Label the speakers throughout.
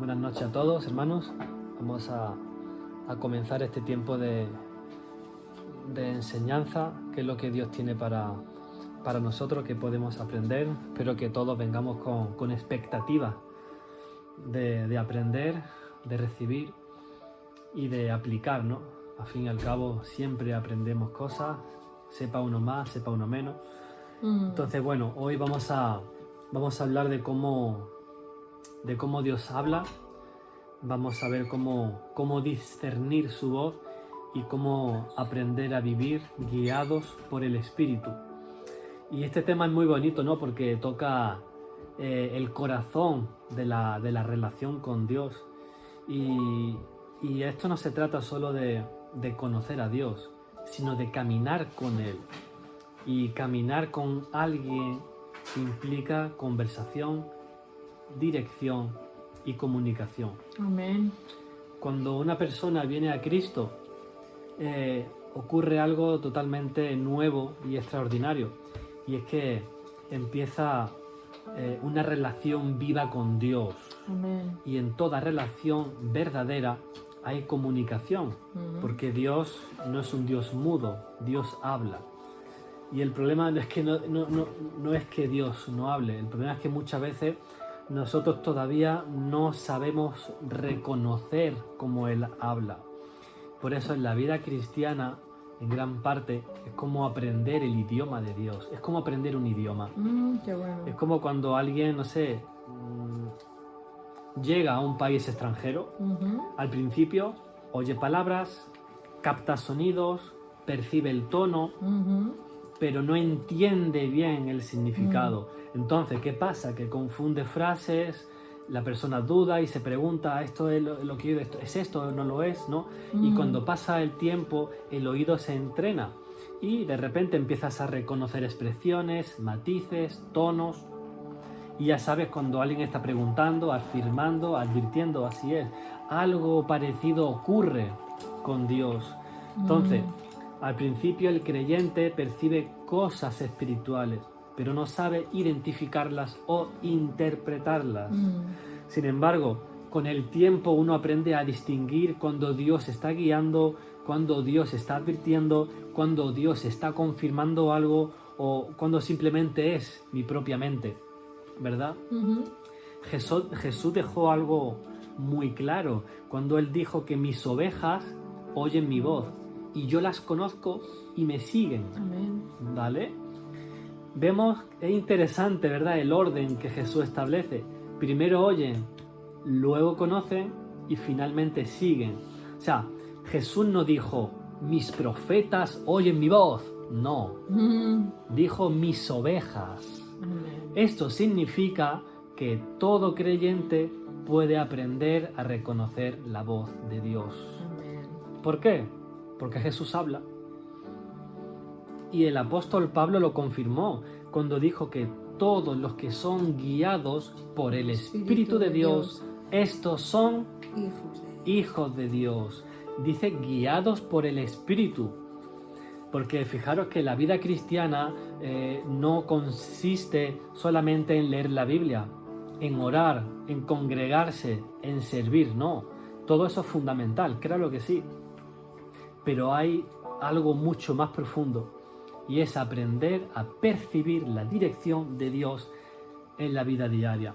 Speaker 1: Buenas noches a todos, hermanos. Vamos a comenzar este tiempo de enseñanza, que es lo que Dios tiene para nosotros, que podemos aprender. Espero que todos vengamos con expectativa de aprender, de recibir y de aplicar, ¿no? Al fin y al cabo, siempre aprendemos cosas, sepa uno más, sepa uno menos. Entonces, bueno, hoy vamos a hablar de cómo Dios habla. Vamos a ver cómo discernir su voz y cómo aprender a vivir guiados por el Espíritu. Y este tema es muy bonito, ¿no? Porque toca el corazón de la relación con Dios. Y esto no se trata solo de conocer a Dios, sino de caminar con Él. Y caminar con alguien implica conversación, dirección y comunicación.
Speaker 2: Amén.
Speaker 1: Cuando una persona viene a Cristo, ocurre algo totalmente nuevo y extraordinario, y es que empieza una relación viva con Dios.
Speaker 2: Amén.
Speaker 1: Y en toda relación verdadera hay comunicación, porque Dios no es un Dios mudo, Dios habla. Y el problema no es que no es que Dios no hable, el problema es que muchas veces nosotros todavía no sabemos reconocer cómo Él habla. Por eso en la vida cristiana, en gran parte, es como aprender el idioma de Dios. Es como aprender un idioma.
Speaker 2: Qué bueno.
Speaker 1: Es como cuando alguien, no sé, llega a un país extranjero. Al principio oye palabras, capta sonidos, percibe el tono, pero no entiende bien el significado. Entonces, ¿qué pasa? Que confunde frases, la persona duda y se pregunta, ¿esto es lo que yo, es esto o no lo es? ¿No? Y cuando pasa el tiempo, el oído se entrena y de repente empiezas a reconocer expresiones, matices, tonos, y ya sabes cuando alguien está preguntando, afirmando, advirtiendo, así es. Algo parecido ocurre con Dios. Entonces, al principio el creyente percibe cosas espirituales, pero no sabe identificarlas o interpretarlas. Sin embargo, con el tiempo uno aprende a distinguir cuando Dios está guiando, cuando Dios está advirtiendo, cuando Dios está confirmando algo o cuando simplemente es mi propia mente, ¿verdad? Jesús dejó algo muy claro cuando Él dijo que mis ovejas oyen mi voz y yo las conozco y me siguen.
Speaker 2: Amén.
Speaker 1: ¿Vale? Vemos, es interesante, ¿verdad? El orden que Jesús establece. Primero oyen, luego conocen y finalmente siguen. O sea, Jesús no dijo, mis profetas oyen mi voz. No. Dijo, mis ovejas.
Speaker 2: Amén.
Speaker 1: Esto significa que todo creyente puede aprender a reconocer la voz de Dios.
Speaker 2: Amén.
Speaker 1: ¿Por qué? Porque Jesús habla. Y el apóstol Pablo lo confirmó cuando dijo que todos los que son guiados por el Espíritu de Dios, estos son hijos de Dios. Dice guiados por el Espíritu. Porque fijaros que la vida cristiana no consiste solamente en leer la Biblia, en orar, en congregarse, en servir, no. Todo eso es fundamental, claro que sí. Pero hay algo mucho más profundo y es aprender a percibir la dirección de Dios en la vida diaria.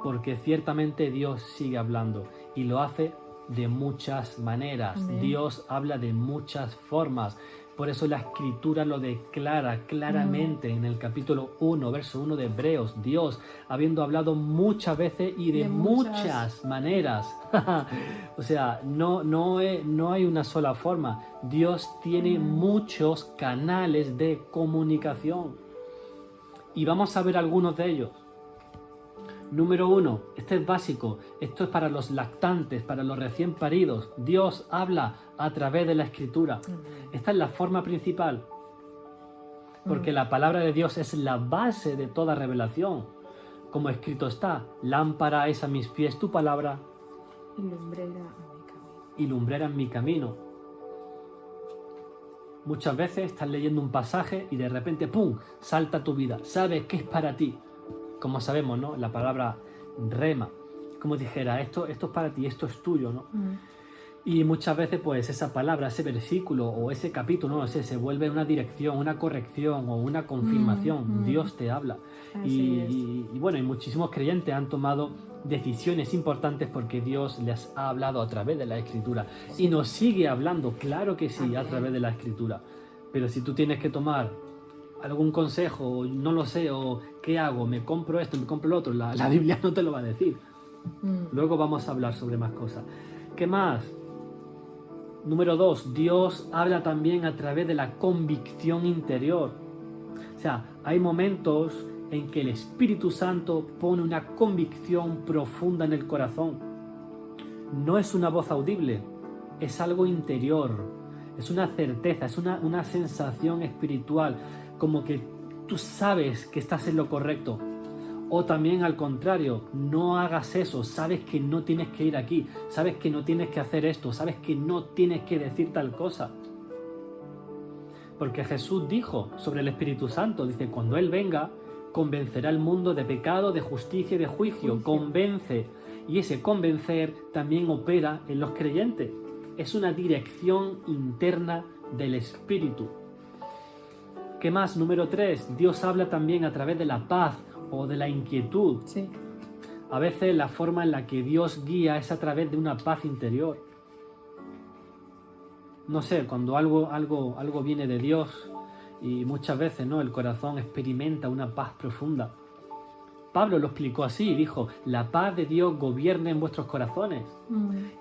Speaker 1: Porque ciertamente Dios sigue hablando y lo hace de muchas maneras.
Speaker 2: Amén.
Speaker 1: Dios habla de muchas formas. Por eso la Escritura lo declara claramente en el capítulo 1, verso 1 de Hebreos. Dios, habiendo hablado muchas veces y de muchas maneras. O sea, no hay una sola forma. Dios tiene muchos canales de comunicación. Y vamos a ver algunos de ellos. Número 1, este es básico, esto es para los lactantes, para los recién paridos. Dios habla a través de la Escritura. Esta es la forma principal, porque la palabra de Dios es la base de toda revelación. Como escrito está, lámpara es a mis pies tu palabra y lumbrera en mi camino. Muchas veces estás leyendo un pasaje y de repente, ¡pum!, salta tu vida. Sabes que es para ti. Como sabemos, ¿no? La palabra rema. como dijera, esto es para ti, esto es tuyo, ¿no? Y muchas veces pues esa palabra, ese versículo o ese capítulo, no sé, se vuelve una dirección, una corrección o una confirmación. Dios te habla. Y bueno, y muchísimos creyentes han tomado decisiones importantes porque Dios les ha hablado a través de la Escritura. Y nos sigue hablando, claro que sí, a través de la Escritura. Pero si tú tienes que tomar algún consejo, no lo sé, o ¿qué hago? ¿Me compro esto? ¿Me compro lo otro? La Biblia no te lo va a decir. Luego vamos a hablar sobre más cosas. ¿Qué más? Número 2, Dios habla también a través de la convicción interior. O sea, hay momentos en que el Espíritu Santo pone una convicción profunda en el corazón. No es una voz audible, es algo interior, es una certeza, es una sensación espiritual, como que tú sabes que estás en lo correcto. O también al contrario, no hagas eso, sabes que no tienes que ir aquí, sabes que no tienes que hacer esto, sabes que no tienes que decir tal cosa. Porque Jesús dijo sobre el Espíritu Santo, dice, cuando Él venga, convencerá al mundo de pecado, de justicia y de juicio. Convence. Y ese convencer también opera en los creyentes. Es una dirección interna del Espíritu. ¿Qué más? Número 3, Dios habla también a través de la paz o de la inquietud.
Speaker 2: Sí.
Speaker 1: A veces la forma en la que Dios guía es a través de una paz interior. No sé, cuando algo viene de Dios y muchas veces, ¿no?, el corazón experimenta una paz profunda. Pablo lo explicó así, dijo, la paz de Dios gobierne en vuestros corazones.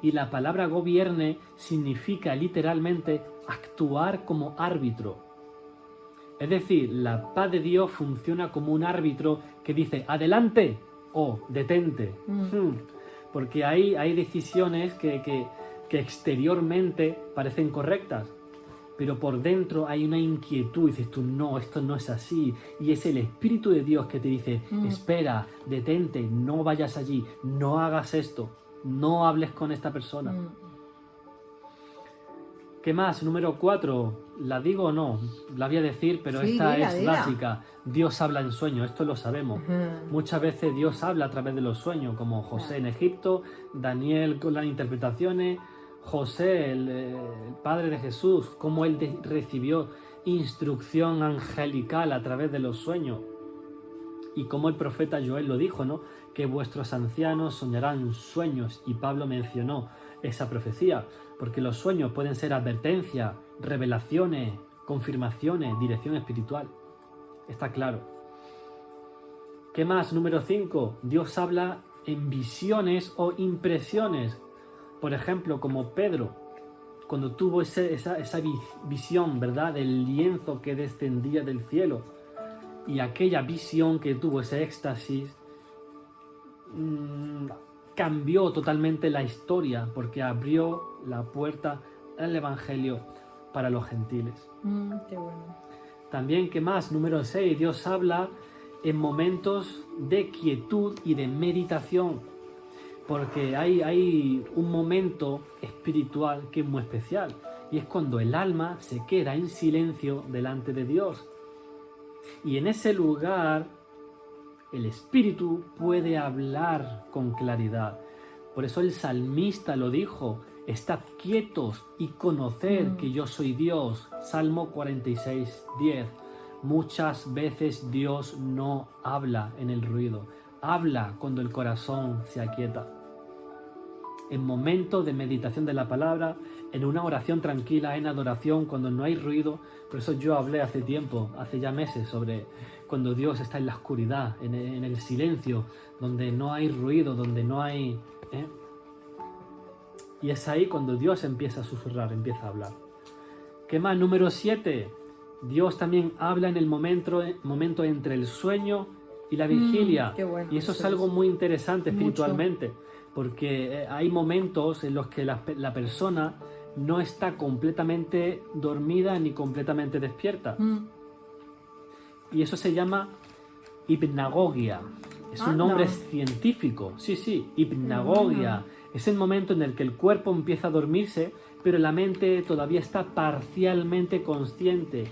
Speaker 1: Y la palabra gobierne significa literalmente actuar como árbitro. Es decir, la paz de Dios funciona como un árbitro que dice adelante o detente. Porque hay decisiones que exteriormente parecen correctas, pero por dentro hay una inquietud. Dices tú, no, esto no es así. Y es el Espíritu de Dios que te dice, espera, detente, no vayas allí, no hagas esto, no hables con esta persona. ¿Qué más? Número 4, ¿la digo o no? La voy a decir, pero
Speaker 2: sí,
Speaker 1: esta
Speaker 2: dila,
Speaker 1: es
Speaker 2: dila.
Speaker 1: básica. Dios habla en sueños, esto lo sabemos. Muchas veces Dios habla a través de los sueños, como José en Egipto, Daniel con las interpretaciones, José, el padre de Jesús, cómo él recibió instrucción angelical a través de los sueños. Y como el profeta Joel lo dijo, ¿no?, que vuestros ancianos soñarán sueños, y Pablo mencionó esa profecía, porque los sueños pueden ser advertencias, revelaciones, confirmaciones, dirección espiritual. Está claro. ¿Qué más? Número 5. Dios habla en visiones o impresiones. Por ejemplo, como Pedro, cuando tuvo esa visión, ¿verdad?, del lienzo que descendía del cielo. Y aquella visión que tuvo, ese éxtasis, cambió totalmente la historia porque abrió la puerta al Evangelio para los gentiles.
Speaker 2: Qué bueno.
Speaker 1: También, ¿qué más? Número 6, Dios habla en momentos de quietud y de meditación, porque hay un momento espiritual que es muy especial, y es cuando el alma se queda en silencio delante de Dios. Y en ese lugar el Espíritu puede hablar con claridad. Por eso el salmista lo dijo, estad quietos y conoced que yo soy Dios. Salmo 46:10. Muchas veces Dios no habla en el ruido, habla cuando el corazón se aquieta. En momentos de meditación de la palabra, en una oración tranquila, en adoración, cuando no hay ruido. Por eso yo hablé hace tiempo, hace ya meses, sobre cuando Dios está en la oscuridad, en el silencio, donde no hay ruido, donde no hay... Y es ahí cuando Dios empieza a susurrar, empieza a hablar. ¿Qué más? Número 7. Dios también habla en el momento entre el sueño y la vigilia.
Speaker 2: Qué bueno,
Speaker 1: y eso es algo muy interesante espiritualmente.
Speaker 2: Mucho.
Speaker 1: Porque hay momentos en los que la persona no está completamente dormida ni completamente despierta. Y eso se llama hipnagogia. Es un nombre científico. Sí, hipnagogia. Es el momento en el que el cuerpo empieza a dormirse, pero la mente todavía está parcialmente consciente.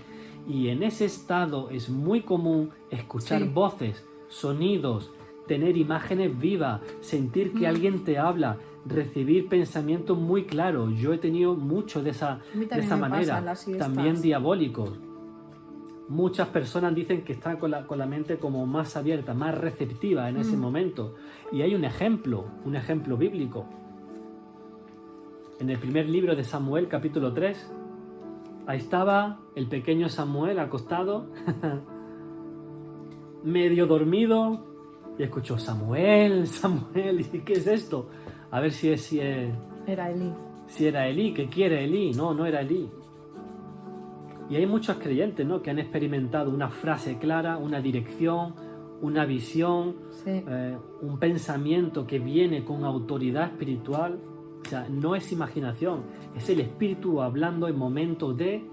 Speaker 1: Y en ese estado es muy común escuchar voces, sonidos, tener imágenes vivas, sentir que alguien te habla, recibir pensamientos muy claros. Yo he tenido mucho de esa manera, también diabólicos. Muchas personas dicen que están con la mente como más abierta, más receptiva en ese momento. Y hay un ejemplo bíblico. En el primer libro de Samuel, capítulo 3, ahí estaba el pequeño Samuel acostado, medio dormido, y escuchó: Samuel, Samuel, ¿y qué es esto? A ver si
Speaker 2: Era Elí.
Speaker 1: Si era Elí, ¿qué quiere Elí? No, no era Elí. Y hay muchos creyentes, ¿no?, que han experimentado una frase clara, una dirección, una visión,
Speaker 2: Sí.
Speaker 1: Un pensamiento que viene con autoridad espiritual. O sea, no es imaginación, es el Espíritu hablando en momentos de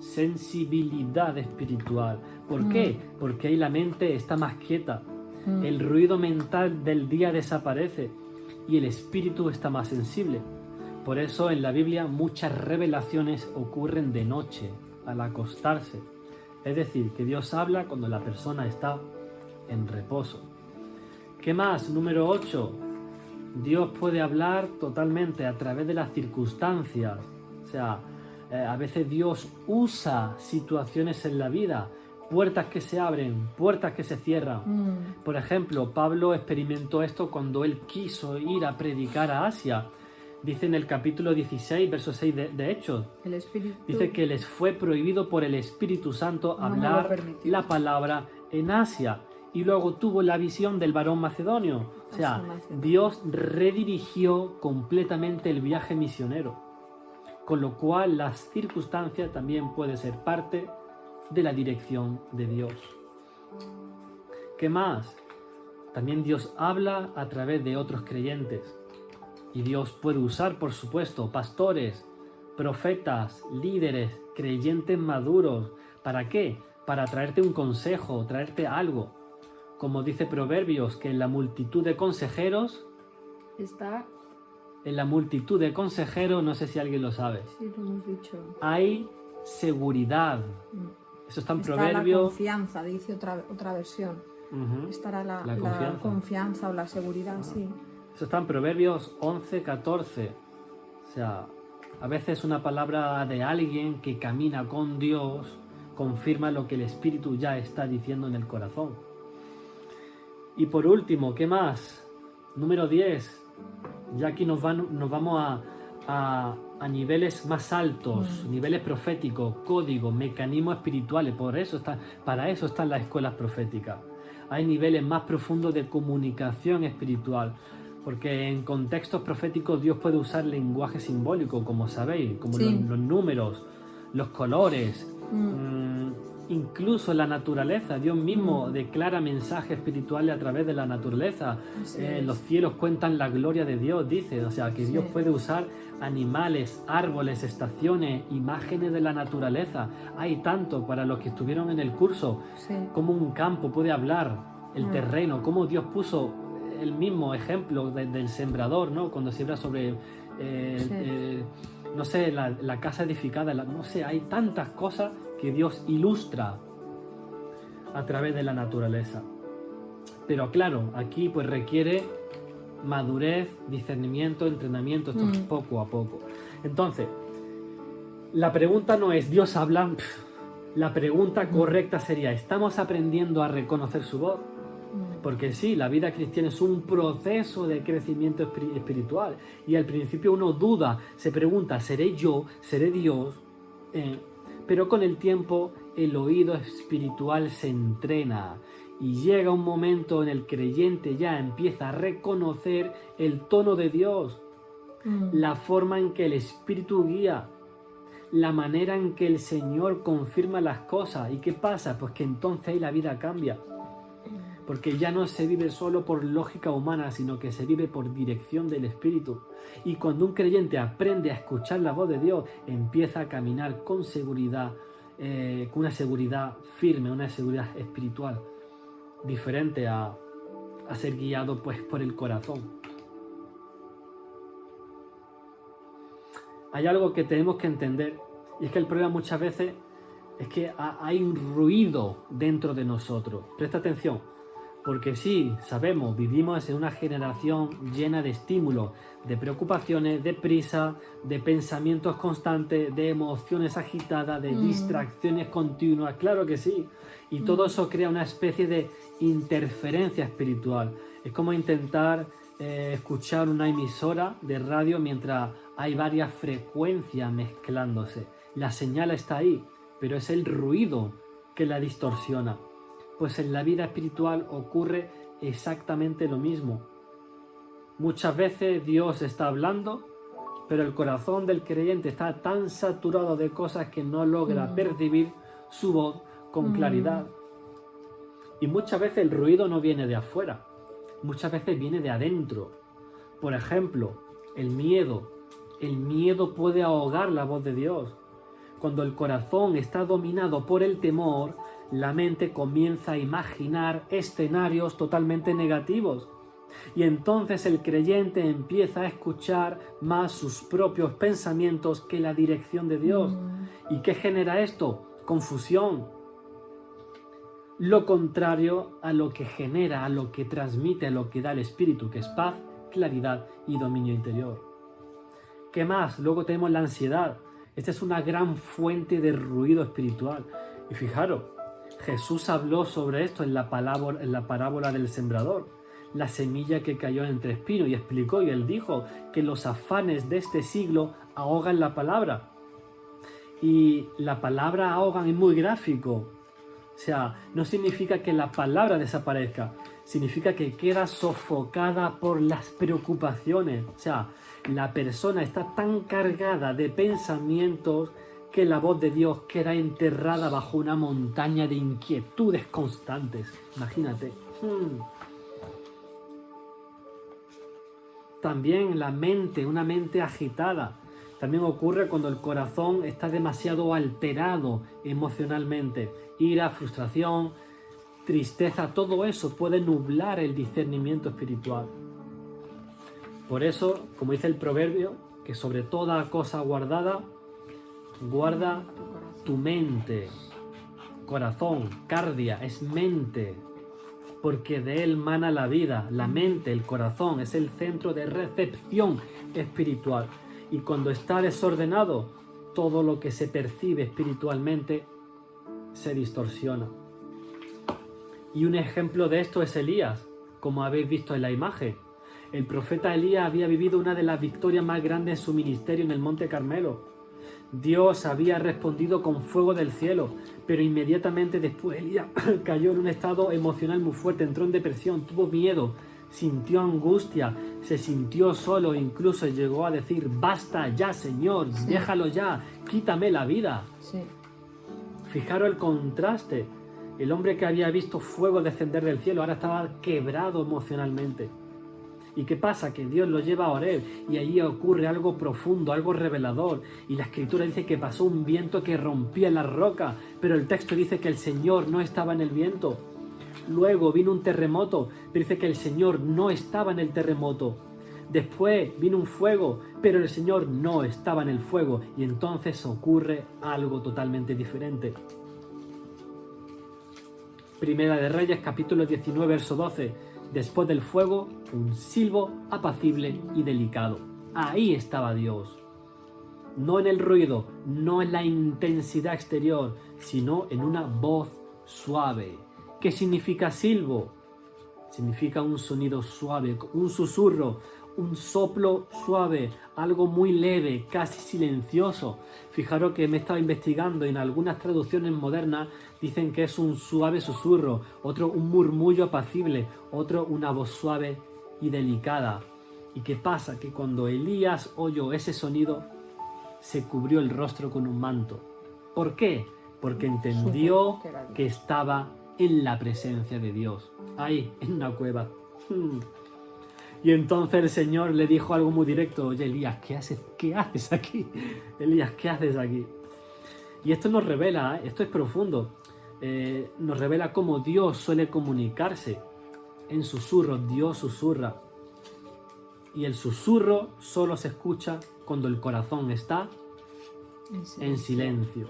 Speaker 1: sensibilidad espiritual. ¿Por qué? Porque ahí la mente está más quieta, el ruido mental del día desaparece y el Espíritu está más sensible. Por eso en la Biblia muchas revelaciones ocurren de noche, al acostarse. Es decir, que Dios habla cuando la persona está en reposo. ¿Qué más? Número 8. Dios puede hablar totalmente a través de las circunstancias. O sea, a veces Dios usa situaciones en la vida, puertas que se abren, puertas que se cierran. Por ejemplo, Pablo experimentó esto cuando él quiso ir a predicar a Asia. Dice en el capítulo 16, verso 6 de Hechos, dice que les fue prohibido por el Espíritu Santo hablar la palabra en Asia. Y luego tuvo la visión del varón macedonio. O sea, Dios redirigió completamente el viaje misionero. Con lo cual las circunstancias también pueden ser parte de la dirección de Dios. ¿Qué más? También Dios habla a través de otros creyentes. Y Dios puede usar, por supuesto, pastores, profetas, líderes, creyentes maduros. ¿Para qué? Para traerte un consejo, traerte algo. Como dice Proverbios, que en la multitud de consejeros
Speaker 2: está...
Speaker 1: En la multitud de consejeros, no sé si alguien lo sabe,
Speaker 2: Sí, lo hemos dicho.
Speaker 1: hay seguridad. Eso está en
Speaker 2: Está
Speaker 1: Proverbios.
Speaker 2: la confianza, dice otra versión. Estará la confianza o la seguridad, sí.
Speaker 1: Eso está en Proverbios 11, 14. O sea, a veces una palabra de alguien que camina con Dios confirma lo que el Espíritu ya está diciendo en el corazón. Y por último, ¿qué más? Número 10. Ya aquí nos vamos a niveles más altos, niveles proféticos, códigos, mecanismos espirituales. Para eso están las escuelas proféticas. Hay niveles más profundos de comunicación espiritual, porque en contextos proféticos Dios puede usar lenguaje simbólico, como sabéis, como los números, los colores, incluso la naturaleza. Dios mismo declara mensajes espirituales a través de la naturaleza. Los cielos cuentan la gloria de Dios, dice. O sea, que Dios puede usar animales, árboles, estaciones, imágenes de la naturaleza. Hay tanto para los que estuvieron en el curso, como un campo puede hablar, el terreno, como Dios puso el mismo ejemplo del sembrador, ¿no? Cuando siembra sobre no sé, la casa edificada, no sé, hay tantas cosas que Dios ilustra a través de la naturaleza. Pero claro, aquí pues requiere madurez, discernimiento, entrenamiento, esto es poco a poco. Entonces, la pregunta no es ¿Dios habla? La pregunta correcta sería ¿estamos aprendiendo a reconocer su voz? Porque sí, la vida cristiana es un proceso de crecimiento espiritual. Y al principio uno duda, se pregunta, ¿seré yo? ¿Seré Dios? Pero con el tiempo el oído espiritual se entrena y llega un momento en el creyente ya empieza a reconocer el tono de Dios, la forma en que el Espíritu guía, la manera en que el Señor confirma las cosas. ¿Y qué pasa? Pues que entonces ahí la vida cambia. Porque ya no se vive solo por lógica humana, sino que se vive por dirección del Espíritu. Y cuando un creyente aprende a escuchar la voz de Dios, empieza a caminar con seguridad, con una seguridad firme, una seguridad espiritual, diferente a ser guiado pues por el corazón. Hay algo que tenemos que entender, y es que el problema muchas veces es que hay un ruido dentro de nosotros. Presta atención. Porque sí, sabemos, vivimos en una generación llena de estímulos, de preocupaciones, de prisa, de pensamientos constantes, de emociones agitadas, de distracciones continuas, claro que sí. Y todo eso crea una especie de interferencia espiritual. Es como intentar escuchar una emisora de radio mientras hay varias frecuencias mezclándose. La señal está ahí, pero es el ruido que la distorsiona. Pues en la vida espiritual ocurre exactamente lo mismo. Muchas veces Dios está hablando, pero el corazón del creyente está tan saturado de cosas que no logra percibir su voz con claridad. Y muchas veces el ruido no viene de afuera, muchas veces viene de adentro. Por ejemplo, el miedo. El miedo puede ahogar la voz de Dios. Cuando el corazón está dominado por el temor, la mente comienza a imaginar escenarios totalmente negativos. Y entonces el creyente empieza a escuchar más sus propios pensamientos que la dirección de Dios. ¿Y qué genera esto? Confusión. Lo contrario a lo que genera, a lo que transmite, a lo que da el Espíritu, que es paz, claridad y dominio interior. ¿Qué más? Luego tenemos la ansiedad. Esta es una gran fuente de ruido espiritual. Y fijaros, Jesús habló sobre esto en la parábola del sembrador, la semilla que cayó entre espinos, y explicó, y él dijo que los afanes de este siglo ahogan la palabra. Y la palabra ahogan es muy gráfico. O sea, no significa que la palabra desaparezca, significa que queda sofocada por las preocupaciones. O sea, la persona está tan cargada de pensamientos que la voz de Dios queda enterrada bajo una montaña de inquietudes constantes. Imagínate. También la mente, una mente agitada. También ocurre cuando el corazón está demasiado alterado emocionalmente. Ira, frustración, tristeza, todo eso puede nublar el discernimiento espiritual. Por eso, como dice el proverbio, que sobre toda cosa guardada, guarda tu mente. Corazón, cardia, es mente, porque de él mana la vida. La mente, el corazón, es el centro de recepción espiritual. Y cuando está desordenado, todo lo que se percibe espiritualmente se distorsiona. Y un ejemplo de esto es Elías, como habéis visto en la imagen. El profeta Elías había vivido una de las victorias más grandes en su ministerio en el Monte Carmelo. Dios había respondido con fuego del cielo, pero inmediatamente después Elías cayó en un estado emocional muy fuerte, entró en depresión, tuvo miedo, sintió angustia, se sintió solo e incluso llegó a decir: basta ya, Señor, déjalo ya, quítame la vida. Fijaros el contraste. El hombre que había visto fuego descender del cielo ahora estaba quebrado emocionalmente. ¿Y qué pasa? Que Dios lo lleva a Horeb y allí ocurre algo profundo, algo revelador. Y la Escritura dice que pasó un viento que rompía la roca, pero el texto dice que el Señor no estaba en el viento. Luego vino un terremoto, pero dice que el Señor no estaba en el terremoto. Después vino un fuego, pero el Señor no estaba en el fuego. Y entonces ocurre algo totalmente diferente. Primera de Reyes, capítulo 19, verso 12. Después del fuego, un silbo apacible y delicado. Ahí estaba Dios. No en el ruido, no en la intensidad exterior, sino en una voz suave. ¿Qué significa silbo? Significa un sonido suave, un susurro, un soplo suave, algo muy leve, casi silencioso. Fijaros que me he estado investigando, en algunas traducciones modernas dicen que es un suave susurro, otro un murmullo apacible, otro una voz suave y delicada. ¿Y qué pasa? Que cuando Elías oyó ese sonido, se cubrió el rostro con un manto. ¿Por qué? Porque entendió que estaba en la presencia de Dios, ahí, en una cueva. Y entonces el Señor le dijo algo muy directo: oye, Elías, ¿qué haces aquí? Elías, ¿qué haces aquí? Y esto nos revela, esto es profundo, nos revela cómo Dios suele comunicarse en susurros. Dios susurra. Y el susurro solo se escucha cuando el corazón está en silencio.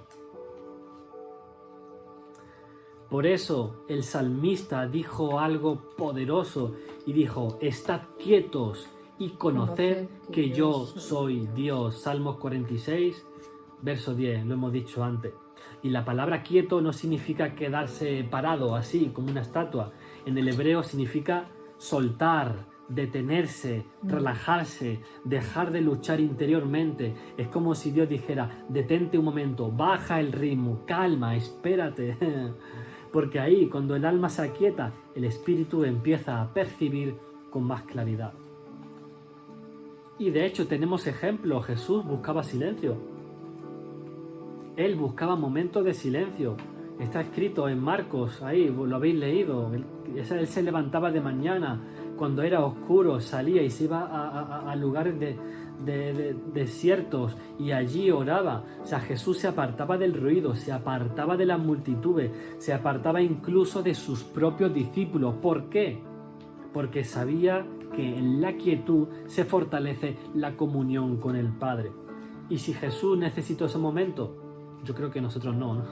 Speaker 1: Por eso el salmista dijo algo poderoso y dijo: estad quietos y conoced que yo soy Dios. Salmos 46, verso 10, lo hemos dicho antes. Y la palabra quieto no significa quedarse parado así, como una estatua. En el hebreo significa soltar, detenerse, relajarse, dejar de luchar interiormente. Es como si Dios dijera: detente un momento, baja el ritmo, calma, espérate. Porque ahí, cuando el alma se aquieta, el espíritu empieza a percibir con más claridad. Y de hecho tenemos ejemplos. Jesús buscaba silencio. Él buscaba momentos de silencio. Está escrito en Marcos, ahí lo habéis leído. Él se levantaba de mañana, cuando era oscuro, salía y se iba a lugares desiertos y allí oraba. O sea, Jesús se apartaba del ruido, se apartaba de las multitudes, se apartaba incluso de sus propios discípulos. ¿Por qué? Porque sabía que en la quietud se fortalece la comunión con el Padre. Y si Jesús necesitó ese momento, yo creo que nosotros no.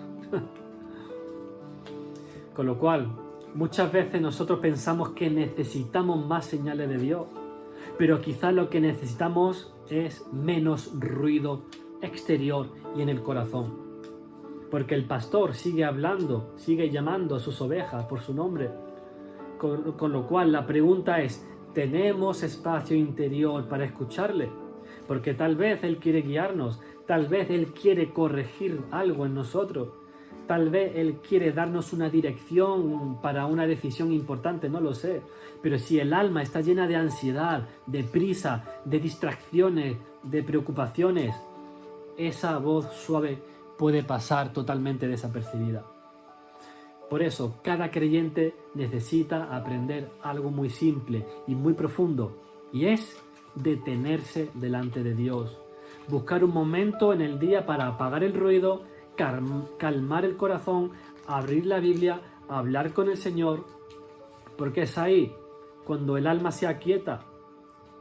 Speaker 1: Con lo cual, muchas veces nosotros pensamos que necesitamos más señales de Dios, pero quizás lo que necesitamos es menos ruido exterior y en el corazón. Porque el pastor sigue hablando, sigue llamando a sus ovejas por su nombre. Con lo cual la pregunta es: ¿tenemos espacio interior para escucharle? Porque tal vez Él quiere guiarnos, tal vez Él quiere corregir algo en nosotros, tal vez Él quiere darnos una dirección para una decisión importante, no lo sé. Pero si el alma está llena de ansiedad, de prisa, de distracciones, de preocupaciones, esa voz suave puede pasar totalmente desapercibida. Por eso, cada creyente necesita aprender algo muy simple y muy profundo, y es detenerse delante de Dios. Buscar un momento en el día para apagar el ruido, calmar el corazón, abrir la Biblia, hablar con el Señor, porque es ahí cuando el alma se aquieta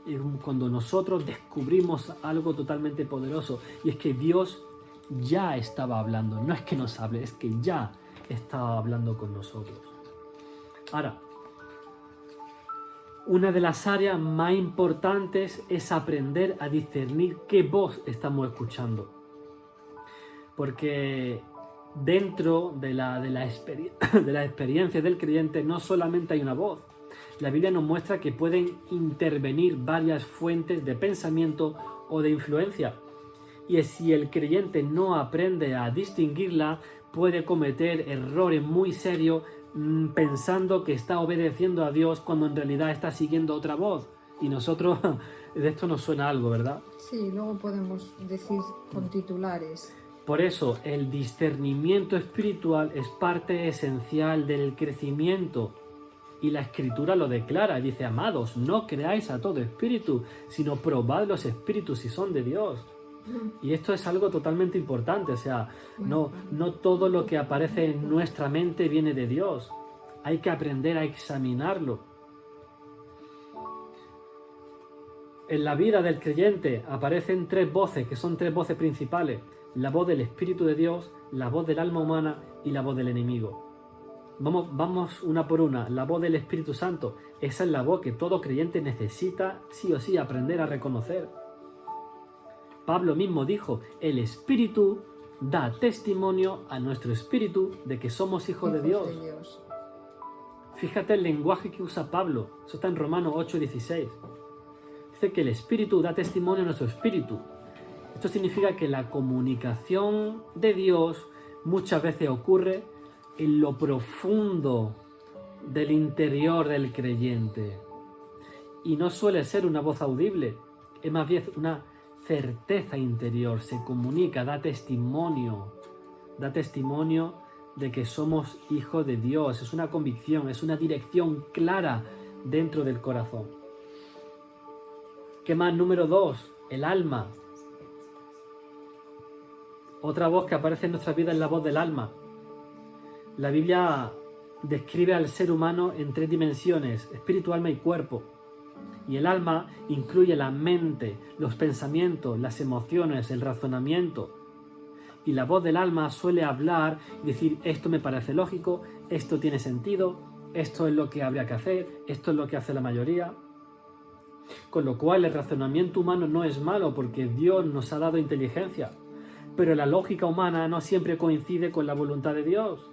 Speaker 1: y cuando nosotros descubrimos algo totalmente poderoso, y es que Dios ya estaba hablando. No es que nos hable, es que ya estaba hablando con nosotros. Ahora, una de las áreas más importantes es aprender a discernir qué voz estamos escuchando. Porque dentro de la experiencia del creyente no solamente hay una voz. La Biblia nos muestra que pueden intervenir varias fuentes de pensamiento o de influencia. Y si el creyente no aprende a distinguirla, puede cometer errores muy serios pensando que está obedeciendo a Dios cuando en realidad está siguiendo otra voz. Y nosotros, de esto nos suena algo, ¿verdad?
Speaker 2: Sí, luego podemos decir con titulares.
Speaker 1: Por eso, el discernimiento espiritual es parte esencial del crecimiento. Y la Escritura lo declara, dice: amados, no creáis a todo espíritu, sino probad los espíritus si son de Dios. Y esto es algo totalmente importante. O sea, no todo lo que aparece en nuestra mente viene de Dios. Hay que aprender a examinarlo. En la vida del creyente aparecen tres voces, que son tres voces principales: la voz del Espíritu de Dios, la voz del alma humana y la voz del enemigo. Vamos una por una. La voz del Espíritu Santo, esa es la voz que todo creyente necesita sí o sí aprender a reconocer. Pablo mismo dijo: el Espíritu da testimonio a nuestro espíritu de que somos hijos de Dios. Fíjate el lenguaje que usa Pablo. Eso está en Romanos 8:16. Dice que el Espíritu da testimonio a nuestro espíritu. Esto significa que la comunicación de Dios muchas veces ocurre en lo profundo del interior del creyente. Y no suele ser una voz audible, es más bien una certeza interior. Se comunica, da testimonio de que somos hijos de Dios. Es una convicción, es una dirección clara dentro del corazón. ¿Qué más? Número 2, el alma. Otra voz que aparece en nuestra vida es la voz del alma. La Biblia describe al ser humano en tres dimensiones: espíritu, alma y cuerpo. Y el alma incluye la mente, los pensamientos, las emociones, el razonamiento. Y la voz del alma suele hablar y decir, esto me parece lógico, esto tiene sentido, esto es lo que habría que hacer, esto es lo que hace la mayoría. Con lo cual el razonamiento humano no es malo porque Dios nos ha dado inteligencia, pero la lógica humana no siempre coincide con la voluntad de Dios.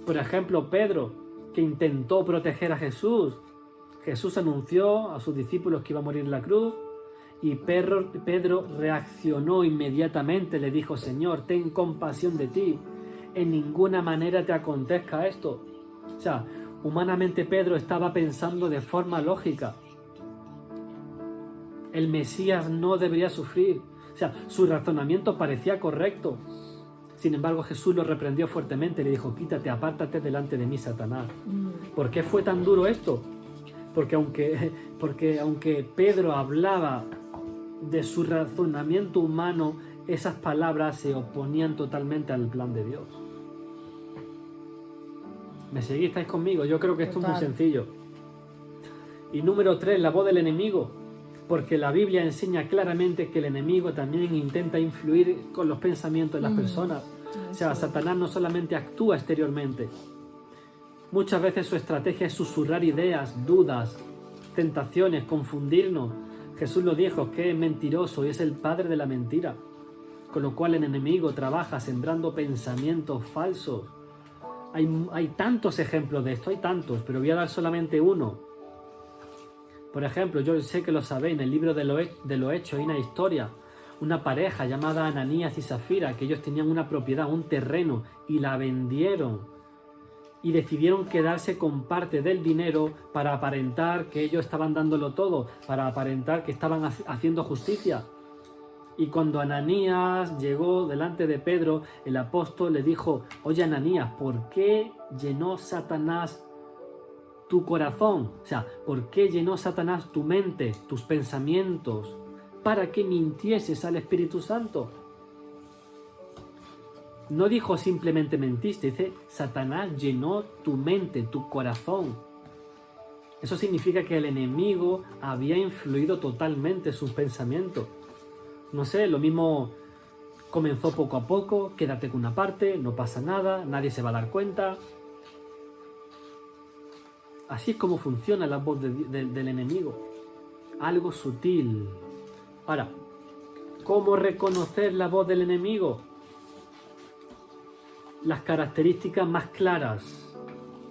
Speaker 1: Por ejemplo, Pedro, que intentó proteger a Jesús. Jesús anunció a sus discípulos que iba a morir en la cruz y Pedro reaccionó inmediatamente, le dijo, Señor, ten compasión de ti, en ninguna manera te acontezca esto. O sea, humanamente Pedro estaba pensando de forma lógica. El Mesías no debería sufrir. O sea, su razonamiento parecía correcto. Sin embargo, Jesús lo reprendió fuertemente y le dijo, quítate, apártate delante de mí, Satanás. ¿Por qué fue tan duro esto? Porque aunque Pedro hablaba de su razonamiento humano, esas palabras se oponían totalmente al plan de Dios. ¿Me seguís? ¿Estáis conmigo? Yo creo que esto es muy sencillo. Y número 3, la voz del enemigo. Porque la Biblia enseña claramente que el enemigo también intenta influir con los pensamientos de las personas. O sea, Satanás no solamente actúa exteriormente. Muchas veces su estrategia es susurrar ideas, dudas, tentaciones, confundirnos. Jesús lo dijo, que es mentiroso y es el padre de la mentira. Con lo cual el enemigo trabaja sembrando pensamientos falsos. Hay tantos ejemplos de esto, hay tantos, pero voy a dar solamente uno. Por ejemplo, yo sé que lo sabéis, en el libro de los Hechos hay una historia, una pareja llamada Ananías y Zafira, que ellos tenían una propiedad, un terreno, y la vendieron. Y decidieron quedarse con parte del dinero para aparentar que ellos estaban dándolo todo, para aparentar que estaban haciendo justicia. Y cuando Ananías llegó delante de Pedro, el apóstol le dijo, oye Ananías, ¿por qué llenó Satanás tu corazón? O sea, ¿por qué llenó Satanás tu mente, tus pensamientos? ¿Para que mintieses al Espíritu Santo? No dijo simplemente mentiste, dice Satanás llenó tu mente, tu corazón. Eso significa que el enemigo había influido totalmente sus pensamientos. No sé, lo mismo comenzó poco a poco, quédate con una parte, no pasa nada, nadie se va a dar cuenta. Así es como funciona la voz del enemigo. Algo sutil. Ahora, ¿cómo reconocer la voz del enemigo? Las características más claras,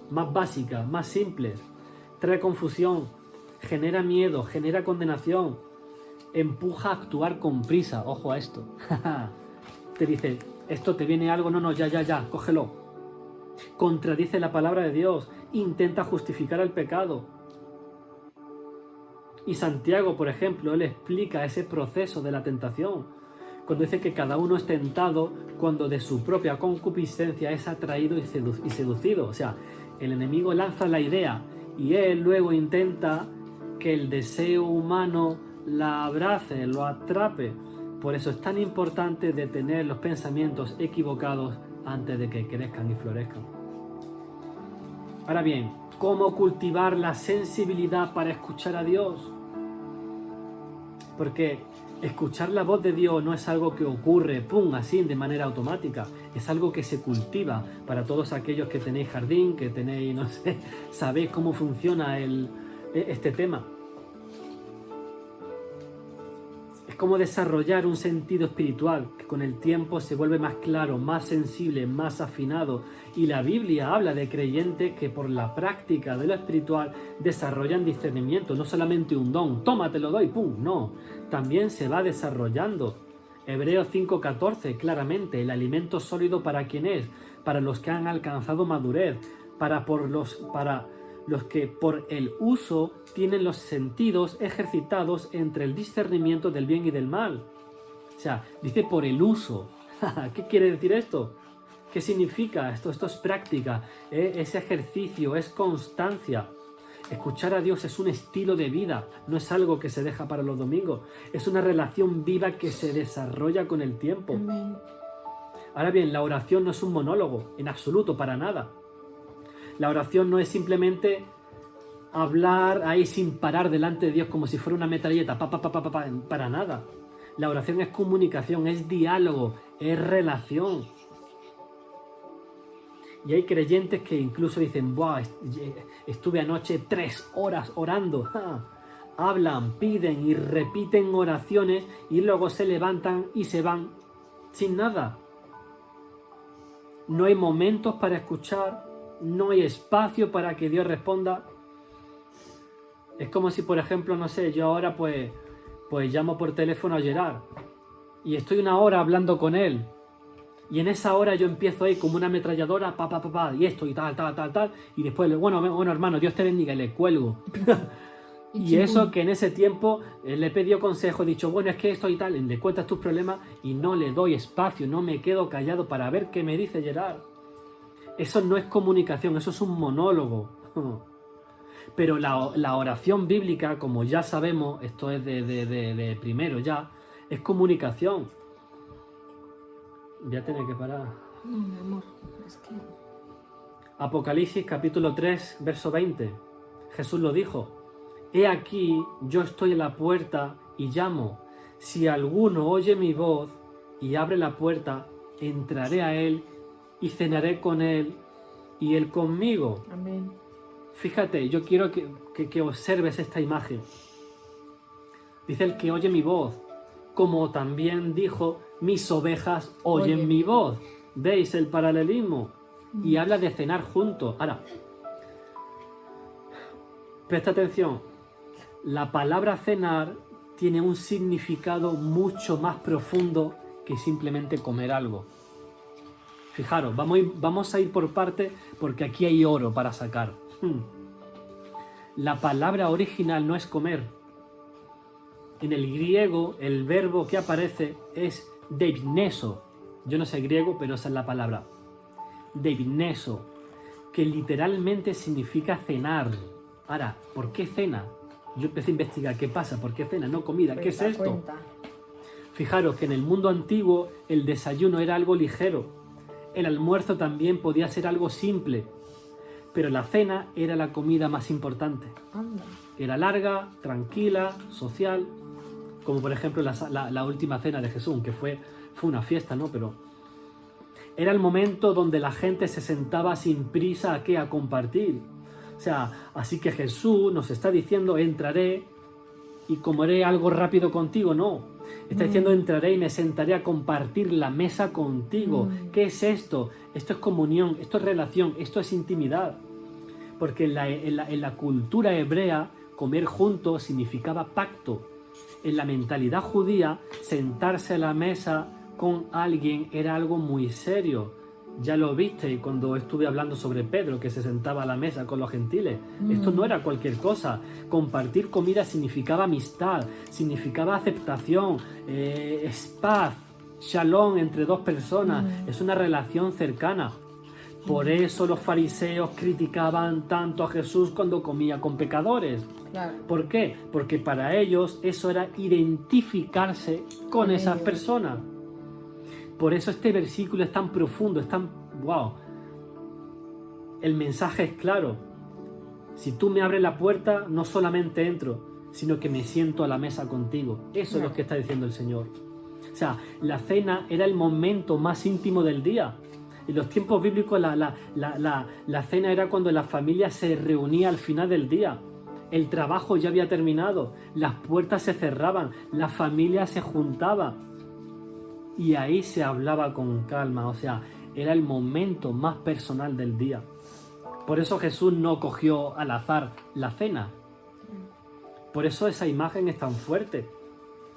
Speaker 1: más básicas, más simples. Trae confusión, genera miedo, genera condenación, empuja a actuar con prisa. Ojo a esto. Te dice, esto te viene algo, no, ya, cógelo. Contradice la palabra de Dios, intenta justificar el pecado. Y Santiago, por ejemplo, él explica ese proceso de la tentación, cuando dice que cada uno es tentado cuando de su propia concupiscencia es atraído y seducido. O sea, el enemigo lanza la idea y él luego intenta que el deseo humano la abrace, lo atrape. Por eso es tan importante detener los pensamientos equivocados antes de que crezcan y florezcan. Ahora bien, ¿cómo cultivar la sensibilidad para escuchar a Dios? Porque escuchar la voz de Dios no es algo que ocurre, así de manera automática. Es algo que se cultiva. Para todos aquellos que tenéis jardín, que tenéis, sabéis cómo funciona este tema. Es como desarrollar un sentido espiritual que con el tiempo se vuelve más claro, más sensible, más afinado. Y la Biblia habla de creyentes que por la práctica de lo espiritual desarrollan discernimiento, no solamente un don, toma, te lo doy, no, también se va desarrollando. Hebreos 5:14, claramente, el alimento sólido ¿para quién es? Para los que han alcanzado madurez, para los que por el uso tienen los sentidos ejercitados entre el discernimiento del bien y del mal. O sea, dice por el uso. ¿Qué quiere decir esto? ¿Qué significa? Esto es práctica, es ejercicio, es constancia. Escuchar a Dios es un estilo de vida, no es algo que se deja para los domingos. Es una relación viva que se desarrolla con el tiempo.
Speaker 2: Amén.
Speaker 1: Ahora bien, la oración no es un monólogo, en absoluto, para nada. La oración no es simplemente hablar ahí sin parar delante de Dios como si fuera una metralleta, para nada. La oración es comunicación, es diálogo, es relación. Y hay creyentes que incluso dicen, ¡buah! Estuve anoche 3 horas orando. ¡Ja! Hablan, piden y repiten oraciones y luego se levantan y se van sin nada. No hay momentos para escuchar, no hay espacio para que Dios responda. Es como si, por ejemplo, no sé, yo ahora pues llamo por teléfono a Gerard y estoy 1 hora hablando con él. Y en esa hora yo empiezo ahí como una ametralladora, y esto y tal, y después, bueno hermano, Dios te bendiga, y le cuelgo. Y eso que en ese tiempo le he pedido consejo, he dicho, bueno, es que esto y tal, y le cuentas tus problemas y no le doy espacio, no me quedo callado para ver qué me dice Gerard. Eso no es comunicación, eso es un monólogo. Pero la oración bíblica, como ya sabemos, esto es de primero ya, es comunicación. Voy a tener que parar.
Speaker 2: No, mi amor, es que...
Speaker 1: Apocalipsis capítulo 3, verso 20. Jesús lo dijo. He aquí, yo estoy en la puerta y llamo. Si alguno oye mi voz y abre la puerta, entraré a él y cenaré con él y él conmigo.
Speaker 2: Amén.
Speaker 1: Fíjate, yo quiero que observes esta imagen. Dice el que oye mi voz, como también dijo, mis ovejas oyen mi voz. ¿Veis el paralelismo? Y habla de cenar juntos. Ahora, presta atención. La palabra cenar tiene un significado mucho más profundo que simplemente comer algo. Fijaros, vamos a ir por parte porque aquí hay oro para sacar. La palabra original no es comer. En el griego, el verbo que aparece es deipneso. Yo no sé griego, pero esa es la palabra. Deipneso, que literalmente significa cenar. Ahora, ¿por qué cena? Yo empecé a investigar qué pasa, ¿por qué cena? No comida, ¿qué es esto? Fijaros que en el mundo antiguo el desayuno era algo ligero. El almuerzo también podía ser algo simple. Pero la cena era la comida más importante. Era larga, tranquila, social. Como por ejemplo la última cena de Jesús, que fue una fiesta, ¿no? Pero era el momento donde la gente se sentaba sin prisa a compartir. O sea, así que Jesús nos está diciendo, entraré y comeré algo rápido contigo. No, está diciendo, entraré y me sentaré a compartir la mesa contigo. ¿Qué es esto? Esto es comunión, esto es relación, esto es intimidad. Porque en la cultura hebrea, comer juntos significaba pacto. En la mentalidad judía, sentarse a la mesa con alguien era algo muy serio. Ya lo viste cuando estuve hablando sobre Pedro, que se sentaba a la mesa con los gentiles. Esto no era cualquier cosa. Compartir comida significaba amistad, significaba aceptación, es paz, shalom entre dos personas. Es una relación cercana. Por eso los fariseos criticaban tanto a Jesús cuando comía con pecadores.
Speaker 2: Claro.
Speaker 1: ¿Por qué? Porque para ellos eso era identificarse con esas personas. Por eso este versículo es tan profundo, es tan... ¡wow! El mensaje es claro. Si tú me abres la puerta, no solamente entro, sino que me siento a la mesa contigo. Eso es lo que está diciendo el Señor. O sea, la cena era el momento más íntimo del día. En los tiempos bíblicos la cena era cuando la familia se reunía al final del día. El trabajo ya había terminado, las puertas se cerraban, la familia se juntaba. Y ahí se hablaba con calma, o sea, era el momento más personal del día. Por eso Jesús no cogió al azar la cena. Por eso esa imagen es tan fuerte.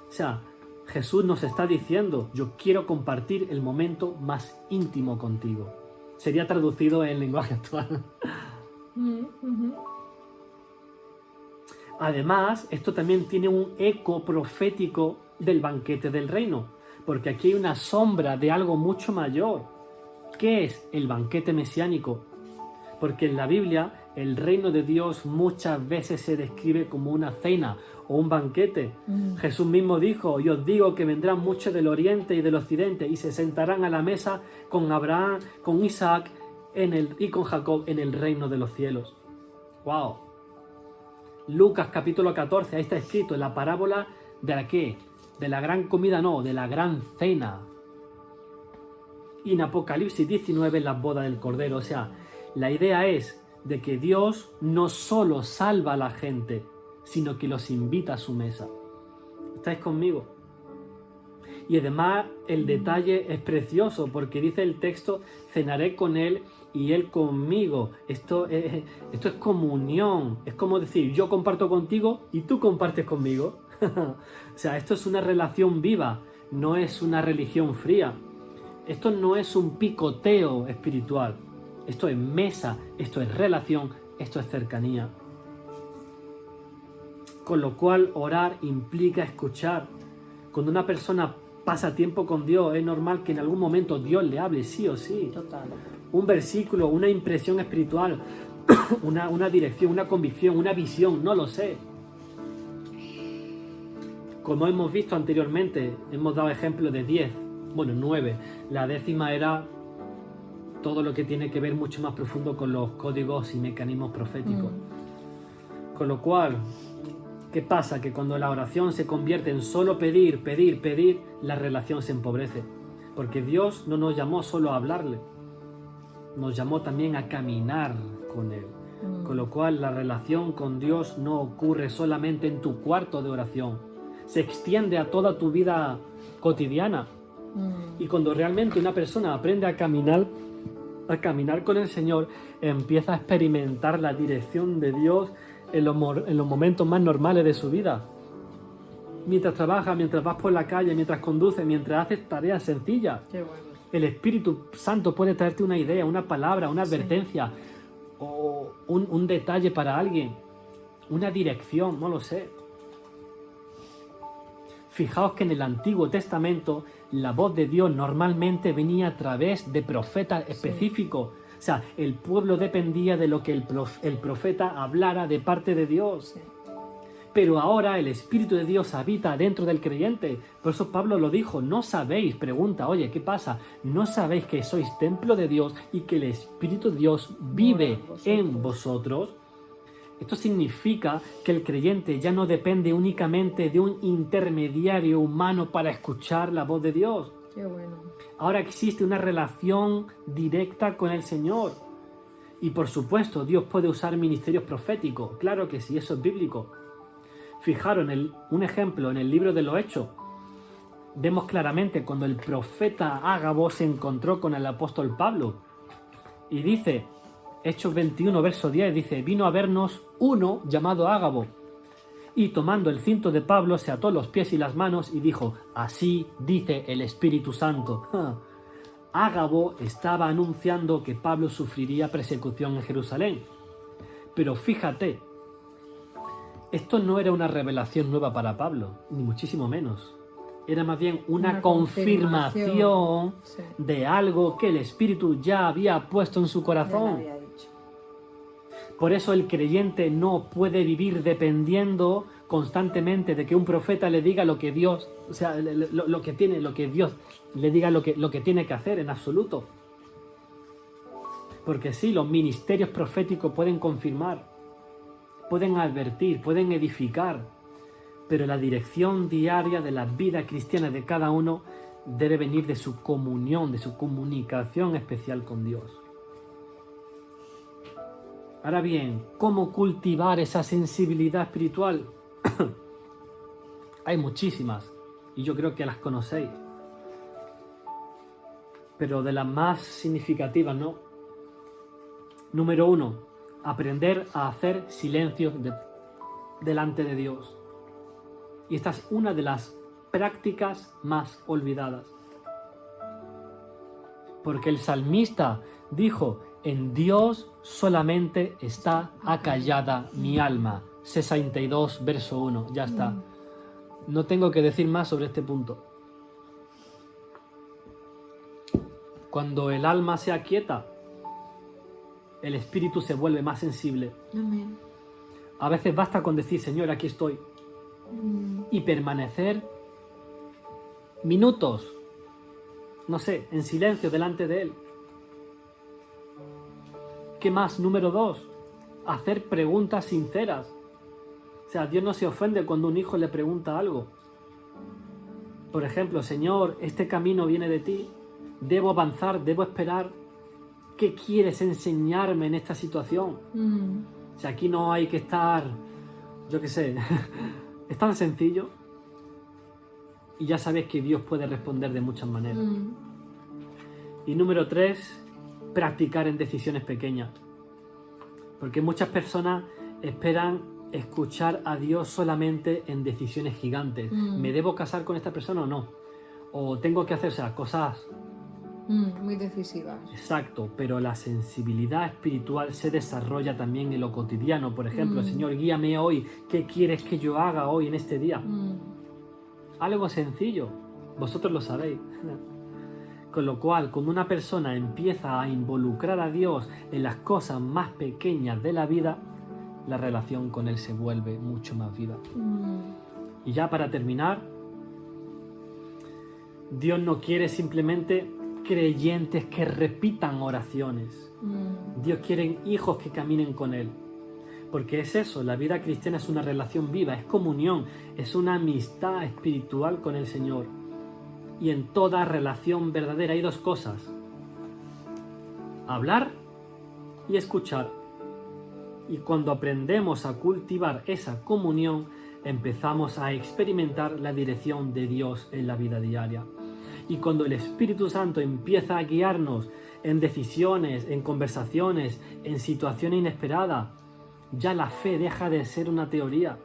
Speaker 1: O sea, Jesús nos está diciendo, yo quiero compartir el momento más íntimo contigo. Sería traducido en lenguaje actual. Además, esto también tiene un eco profético del banquete del reino. Porque aquí hay una sombra de algo mucho mayor. ¿Qué es el banquete mesiánico? Porque en la Biblia el reino de Dios muchas veces se describe como una cena o un banquete. Jesús mismo dijo, y os digo que vendrán muchos del oriente y del occidente y se sentarán a la mesa con Abraham, con Isaac y con Jacob en el reino de los cielos. ¡Wow! Lucas capítulo 14, ahí está escrito, en la parábola de la ¿qué? De la gran comida, no, de la gran cena. Y en Apocalipsis 19 la boda del Cordero. O sea, la idea es de que Dios no solo salva a la gente, sino que los invita a su mesa. ¿Estáis conmigo? Y además el detalle es precioso porque dice el texto, cenaré con él y él conmigo. Esto es comunión. Es como decir, yo comparto contigo y tú compartes conmigo. O sea, esto es una relación viva, no es una religión fría. Esto no es un picoteo espiritual. Esto es mesa, esto es relación, esto es cercanía. Con lo cual orar implica escuchar. Cuando una persona pasa tiempo con Dios, es normal que en algún momento Dios le hable, sí o sí.
Speaker 2: Total.
Speaker 1: Un versículo, una impresión espiritual, una dirección, una convicción, una visión, no lo sé. Como hemos visto anteriormente, hemos dado ejemplos de 10, bueno, 9. La 10ª era todo lo que tiene que ver mucho más profundo con los códigos y mecanismos proféticos. Con lo cual, ¿qué pasa? Que cuando la oración se convierte en solo pedir, pedir, pedir, la relación se empobrece. Porque Dios no nos llamó solo a hablarle, nos llamó también a caminar con Él. Con lo cual, la relación con Dios no ocurre solamente en tu cuarto de oración, se extiende a toda tu vida cotidiana. Y cuando realmente una persona aprende a caminar con el Señor, empieza a experimentar la dirección de Dios en los momentos más normales de su vida. Mientras trabajas, mientras vas por la calle, mientras conduces, mientras haces tareas sencillas.
Speaker 2: Qué bueno.
Speaker 1: El Espíritu Santo puede traerte una idea, una palabra, una advertencia, o un detalle para alguien, una dirección, no lo sé. Fijaos que en el Antiguo Testamento la voz de Dios normalmente venía a través de profetas específicos. O sea, el pueblo dependía de lo que el profeta hablara de parte de Dios.
Speaker 2: Sí.
Speaker 1: Pero ahora el Espíritu de Dios habita dentro del creyente. Por eso Pablo lo dijo, no sabéis, pregunta, oye, ¿qué pasa? ¿No sabéis que sois templo de Dios y que el Espíritu de Dios vive en vosotros? Esto significa que el creyente ya no depende únicamente de un intermediario humano para escuchar la voz de Dios.
Speaker 2: Qué bueno. Ahora
Speaker 1: existe una relación directa con el Señor. Y por supuesto, Dios puede usar ministerios proféticos. Claro que sí, eso es bíblico. Fijaros, un ejemplo en el libro de los Hechos. Vemos claramente cuando el profeta Ágabo se encontró con el apóstol Pablo. Y dice, Hechos 21, verso 10, dice, vino a vernos uno llamado Ágabo, y tomando el cinto de Pablo se ató los pies y las manos y dijo, así dice el Espíritu Santo. Ágabo estaba anunciando que Pablo sufriría persecución en Jerusalén. Pero fíjate, esto no era una revelación nueva para Pablo, ni muchísimo menos. Era más bien una confirmación de algo que el Espíritu ya había puesto en su corazón. Por eso el creyente no puede vivir dependiendo constantemente de que un profeta le diga lo que Dios, o sea, lo que Dios le diga lo que tiene que hacer en absoluto. Porque sí, los ministerios proféticos pueden confirmar, pueden advertir, pueden edificar, pero la dirección diaria de la vida cristiana de cada uno debe venir de su comunión, de su comunicación especial con Dios. Ahora bien, ¿cómo cultivar esa sensibilidad espiritual? Hay muchísimas, y yo creo que las conocéis. Pero de las más significativas, ¿no? Número 1, aprender a hacer silencio delante de Dios. Y esta es una de las prácticas más olvidadas. Porque el salmista dijo, en Dios solamente está acallada mi alma. 62, verso 1, ya está. No tengo que decir más sobre este punto. Cuando el alma se aquieta, el espíritu se vuelve más sensible.
Speaker 2: Amén.
Speaker 1: A veces basta con decir, Señor, aquí estoy. Y permanecer minutos, no sé, en silencio delante de Él. ¿Qué más? Número 2, hacer preguntas sinceras. O sea, Dios no se ofende cuando un hijo le pregunta algo. Por ejemplo, Señor, ¿este camino viene de ti? ¿Debo avanzar? ¿Debo esperar? ¿Qué quieres enseñarme en esta situación? O sea, aquí no hay que estar, yo qué sé, es tan sencillo y ya sabes que Dios puede responder de muchas maneras. Y número 3, practicar en decisiones pequeñas. Porque muchas personas esperan escuchar a Dios solamente en decisiones gigantes. ¿Me debo casar con esta persona o no? O tengo que hacer, o sea, cosas...
Speaker 2: muy decisivas.
Speaker 1: Exacto, pero la sensibilidad espiritual se desarrolla también en lo cotidiano. Por ejemplo, Señor, guíame hoy. ¿Qué quieres que yo haga hoy en este día? Algo sencillo. Vosotros lo sabéis. Con lo cual, cuando una persona empieza a involucrar a Dios en las cosas más pequeñas de la vida, la relación con Él se vuelve mucho más viva. Y ya para terminar, Dios no quiere simplemente creyentes que repitan oraciones. Dios quiere hijos que caminen con Él. Porque es eso, la vida cristiana es una relación viva, es comunión, es una amistad espiritual con el Señor. Y en toda relación verdadera hay dos cosas: hablar y escuchar. Y cuando aprendemos a cultivar esa comunión, empezamos a experimentar la dirección de Dios en la vida diaria. Y cuando el Espíritu Santo empieza a guiarnos en decisiones, en conversaciones, en situaciones inesperadas, ya la fe deja de ser una teoría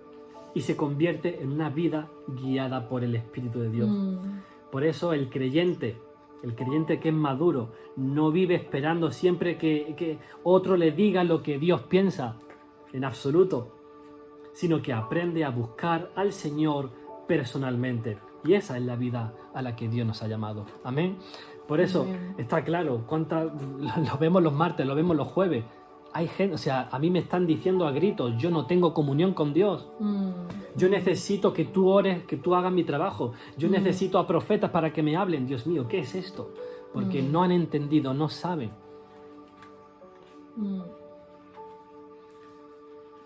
Speaker 1: y se convierte en una vida guiada por el Espíritu de Dios. Por eso el creyente que es maduro, no vive esperando siempre que otro le diga lo que Dios piensa, en absoluto, sino que aprende a buscar al Señor personalmente. Y esa es la vida a la que Dios nos ha llamado. Amén. Por eso está claro, lo vemos los martes, lo vemos los jueves. Hay gente, o sea, a mí me están diciendo a gritos, yo no tengo comunión con Dios. Yo necesito que tú ores, que tú hagas mi trabajo. Yo necesito a profetas para que me hablen. Dios mío, ¿qué es esto? Porque no han entendido, no saben.